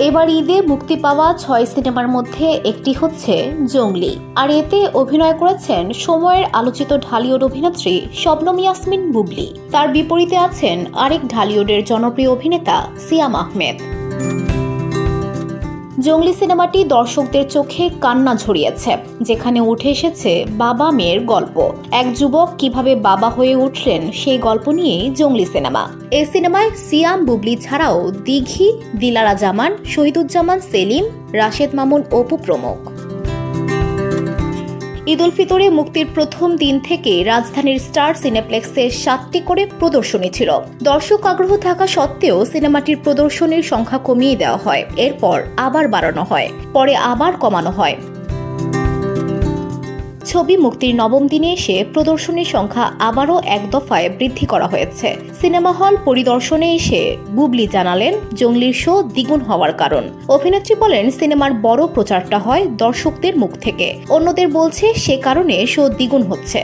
এবার ঈদে মুক্তি পাওয়া 6 সিনেমার মধ্যে একটি হচ্ছে জঙ্গলি, আর এতে অভিনয় করেছেন সময়ের আলোচিত ঢালিউড অভিনেত্রী শবনম ইয়াসমিন বুবলি। তার বিপরীতে আছেন আরেক ঢালিউডের জনপ্রিয় অভিনেতা সিয়াম আহমেদ। জঙ্গলি সিনেমাটি দর্শকদের চোখে কান্না ঝরিয়েছে, যেখানে উঠে এসেছে বাবা মেয়ের গল্প। এক যুবক কিভাবে বাবা হয়ে উঠলেন সেই গল্প নিয়েই জঙ্গলি সিনেমা। এই সিনেমায় সিয়াম বুবলি ছাড়াও দিঘি, দিলারা জামান, শহীদুজ্জামান সেলিম, রাশেদ মামুন, অপু প্রমুখ। ঈদ উল ফিতরে মুক্তির প্রথম দিন থেকে রাজধানীর স্টার সিনেপ্লেক্সে 7টি করে প্রদর্শনী ছিল। দর্শক আগ্রহ থাকা সত্ত্বেও সিনেমাটির প্রদর্শনীর সংখ্যা কমিয়ে দেওয়া হয়, এরপর আবার বাড়ানো হয়, পরে আবার কমানো হয়। ছবি মুক্তির নবম দিনে এসে প্রদর্শনীর সংখ্যা আবারও এক দফায় বৃদ্ধি করা হয়েছে। সিনেমা হল পরিদর্শনে এসে বুবলি জানালেন জঙ্গলির শো দ্বিগুণ হওয়ার কারণ। অভিনেত্রী বলেন, সিনেমার বড় প্রচারটা হয় দর্শকদের মুখ থেকে, অন্যদের বলছে সে কারণে শো দ্বিগুণ হচ্ছে।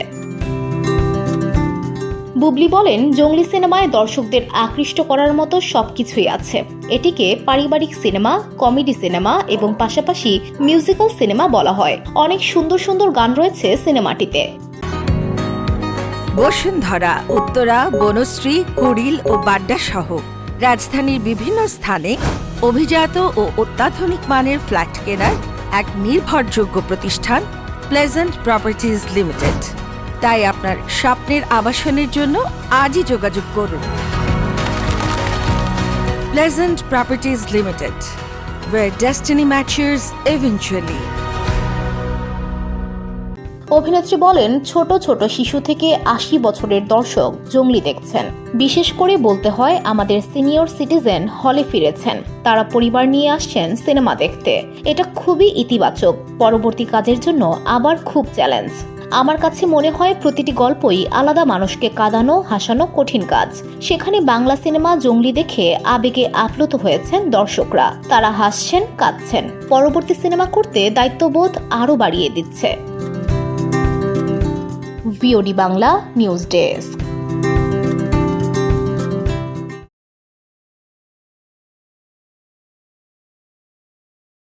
বুবলি বলেন, জঙ্গলি সিনেমায় দর্শকদের আকৃষ্ট করার মতো সবকিছুই আছে। এটিকে পারিবারিক সিনেমা, কমেডি সিনেমা এবং পাশাপাশি মিউজিক্যাল সিনেমা বলা হয়। অনেক সুন্দর সুন্দর গান রয়েছে সিনেমাটিতে। বসুন্ধরা, উত্তরা, বনশ্রী, কুড়িল ও বাড্ডা সহ রাজধানীর বিভিন্ন স্থানে অভিজাত ও অত্যাধুনিক মানের ফ্ল্যাট কেনার এক নির্ভরযোগ্য প্রতিষ্ঠান প্লেজেন্ট প্রপার্টিজ লিমিটেড। তাই আপনার স্বপ্নের আবাসনের জন্য আজই যোগাযোগ করুন। Pleasant properties limited, where destiny matches eventually. অভিনেত্রী বলেন, ছোট ছোট শিশু থেকে 80 বছরের দর্শক জঙ্গলি দেখছেন। বিশেষ করে বলতে হয়, আমাদের সিনিয়র সিটিজেন হলে ফিরেছেন, তারা পরিবার নিয়ে আসছেন সিনেমা দেখতে। এটা খুবই ইতিবাচক। পরবর্তী কাজের জন্য আবার খুব চ্যালেঞ্জ। আমার কাছে মনে হয় প্রতিটি গল্পই আলাদা। মানুষকে কাঁদানো, হাসানো কঠিন কাজ। সেখানে বাংলা সিনেমা জঙ্গলি দেখে আবেগে আপ্লুত হয়েছেন দর্শকরা। তারা হাসছেন, কাঁদছেন। পরবর্তী সিনেমা করতে দায়িত্ববোধ আরও বাড়িয়ে দিচ্ছে। VOD Bangla news desk.